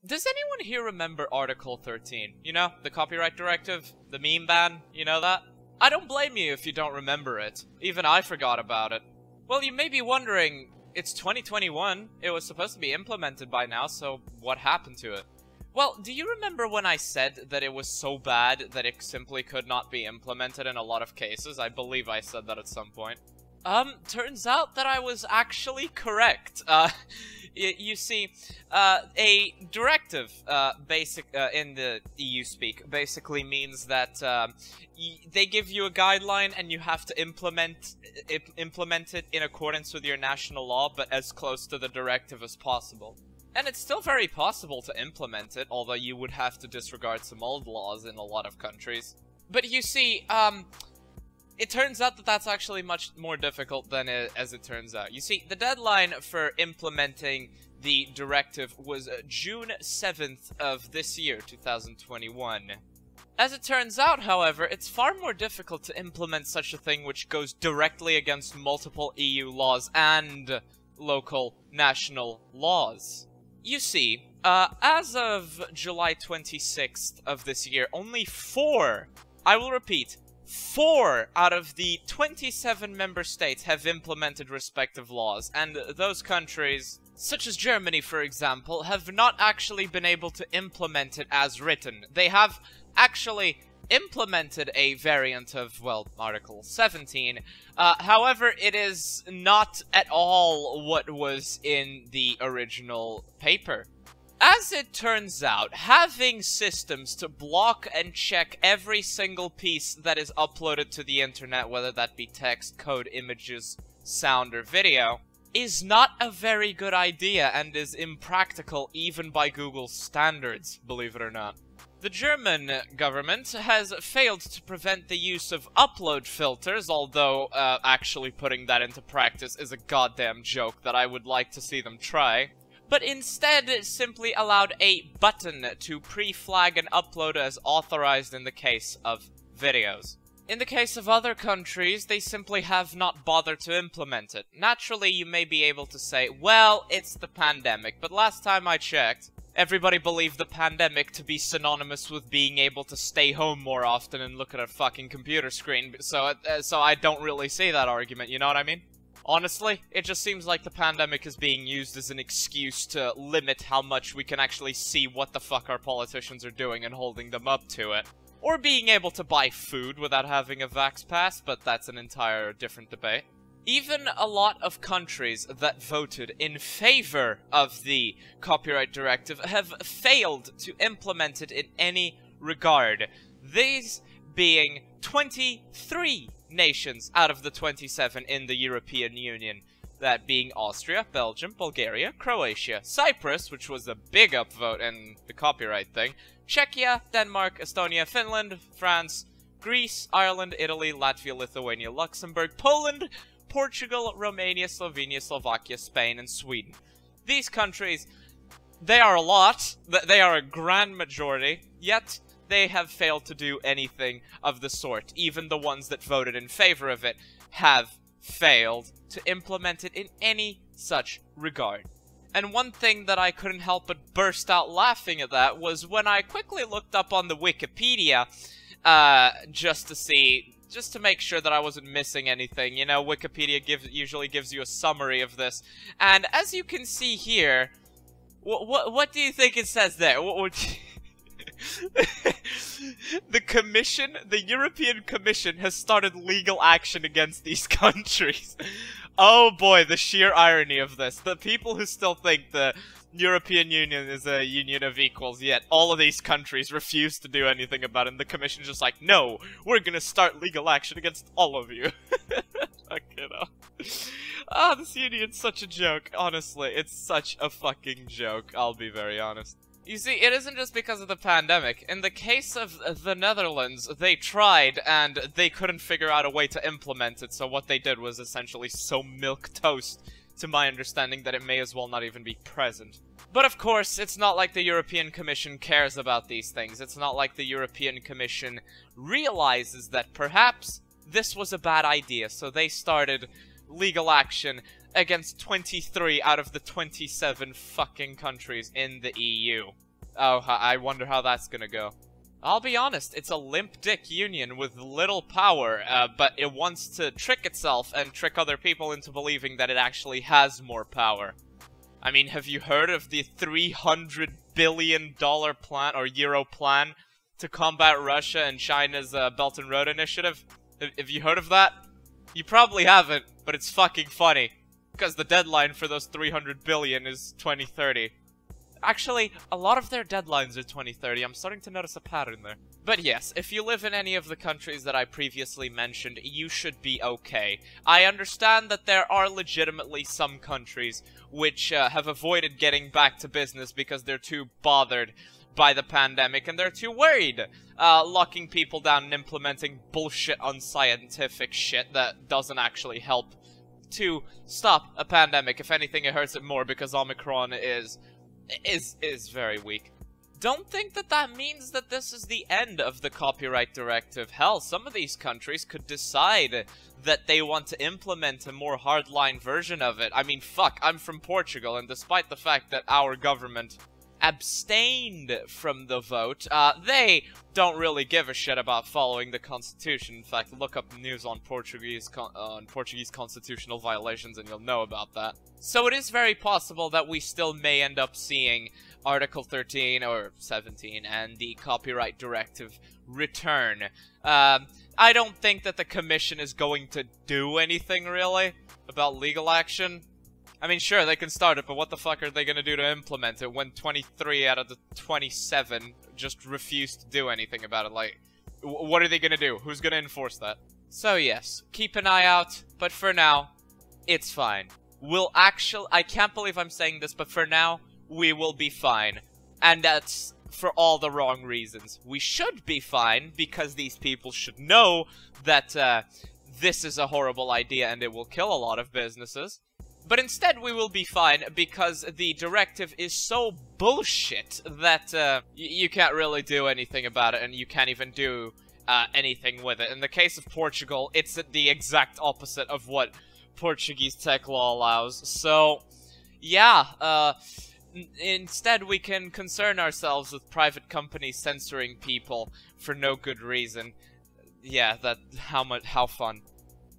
Does anyone here remember Article 13? You know, the copyright directive, the meme ban, you know that? I don't blame you if you don't remember it. Even I forgot about it. Well, you may be wondering, it's 2021, it was supposed to be implemented by now, so what happened to it? Well, do you remember when I said that it was so bad that it simply could not be implemented in a lot of cases? I believe I said that at some point. Turns out that I was actually correct. You see, a directive, in the EU speak, basically means that, they give you a guideline and you have to implement it in accordance with your national law, but as close to the directive as possible. And it's still very possible to implement it, although you would have to disregard some old laws in a lot of countries. But you see, it turns out that that's actually much more difficult than as it turns out. You see, the deadline for implementing the directive was June 7th of this year, 2021. As it turns out, however, it's far more difficult to implement such a thing which goes directly against multiple EU laws and local national laws. You see, as of July 26th of this year, only 4, I will repeat, 4 out of the 27 member states have implemented respective laws, and those countries, such as Germany for example, have not actually been able to implement it as written. They have actually implemented a variant of, well, Article 17, however, it is not at all what was in the original paper. As it turns out, having systems to block and check every single piece that is uploaded to the internet, whether that be text, code, images, sound, or video, is not a very good idea and is impractical even by Google's standards, believe it or not. The German government has failed to prevent the use of upload filters, although actually putting that into practice is a goddamn joke that I would like to see them try. But instead, it simply allowed a button to pre-flag an upload as authorized in the case of videos. In the case of other countries, they simply have not bothered to implement it. Naturally, you may be able to say, well, it's the pandemic, but last time I checked, everybody believed the pandemic to be synonymous with being able to stay home more often and look at a fucking computer screen, so I don't really see that argument, you know what I mean? Honestly, it just seems like the pandemic is being used as an excuse to limit how much we can actually see what the fuck our politicians are doing and holding them up to it. Or being able to buy food without having a vax pass, but that's an entire different debate. Even a lot of countries that voted in favor of the copyright directive have failed to implement it in any regard. These being 23 nations out of the 27 in the European Union. That being Austria, Belgium, Bulgaria, Croatia, Cyprus, which was a big upvote in the copyright thing, Czechia, Denmark, Estonia, Finland, France, Greece, Ireland, Italy, Latvia, Lithuania, Luxembourg, Poland, Portugal, Romania, Slovenia, Slovakia, Spain, and Sweden. These countries, they are a lot, they are a grand majority, yet they have failed to do anything of the sort. Even the ones that voted in favor of it have failed to implement it in any such regard. And one thing that I couldn't help but burst out laughing at that was when I quickly looked up on the Wikipedia, just to make sure that I wasn't missing anything. You know, Wikipedia usually gives you a summary of this. And as you can see here, what do you think it says there? The European Commission has started legal action against these countries. Oh boy, the sheer irony of this. The people who still think the European Union is a union of equals, yet all of these countries refuse to do anything about it, and the Commission's just like, no, we're gonna start legal action against all of you. Fucking hell. Ah, this union's such a joke, honestly. It's such a fucking joke, I'll be very honest. You see, it isn't just because of the pandemic. In the case of the Netherlands, they tried, and they couldn't figure out a way to implement it, so what they did was essentially so milquetoast, to my understanding, that it may as well not even be present. But of course, it's not like the European Commission cares about these things. It's not like the European Commission realizes that perhaps this was a bad idea, so they started legal action against 23 out of the 27 fucking countries in the EU. Oh, I wonder how that's gonna go. I'll be honest, it's a limp dick union with little power, but it wants to trick itself and trick other people into believing that it actually has more power. I mean, have you heard of the $300 billion plan, or euro plan, to combat Russia and China's Belt and Road Initiative? Have you heard of that? You probably haven't, but it's fucking funny. Because the deadline for those $300 billion is 2030. Actually, a lot of their deadlines are 2030. I'm starting to notice a pattern there. But yes, if you live in any of the countries that I previously mentioned, you should be okay. I understand that there are legitimately some countries which have avoided getting back to business because they're too bothered by the pandemic and they're too worried, locking people down and implementing bullshit unscientific shit that doesn't actually help to stop a pandemic. If anything, it hurts it more because Omicron is very weak. Don't think that that means that this is the end of the copyright directive. Hell, some of these countries could decide that they want to implement a more hardline version of it. I mean, fuck, I'm from Portugal, and despite the fact that our government abstained from the vote, they don't really give a shit about following the constitution. In fact, look up news on Portuguese constitutional violations and you'll know about that. So it is very possible that we still may end up seeing Article 13 or 17 and the copyright directive return. I don't think that the commission is going to do anything really about legal action. I mean, sure, they can start it, but what the fuck are they gonna do to implement it when 23 out of the 27 just refuse to do anything about it? Like, what are they gonna do? Who's gonna enforce that? So yes, keep an eye out, but for now, it's fine. I can't believe I'm saying this, but for now, we will be fine. And that's for all the wrong reasons. We should be fine, because these people should know that, this is a horrible idea and it will kill a lot of businesses. But instead we will be fine because the directive is so bullshit that you can't really do anything about it, and you can't even do anything with it. In the case of Portugal, it's the exact opposite of what Portuguese tech law allows. So, yeah, instead we can concern ourselves with private companies censoring people for no good reason. Yeah, how fun.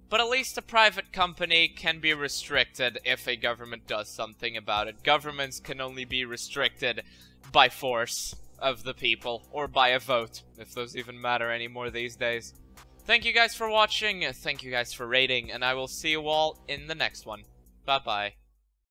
But at least a private company can be restricted if a government does something about it. Governments can only be restricted by force of the people, or by a vote, if those even matter anymore these days. Thank you guys for watching, thank you guys for rating, and I will see you all in the next one. Bye-bye.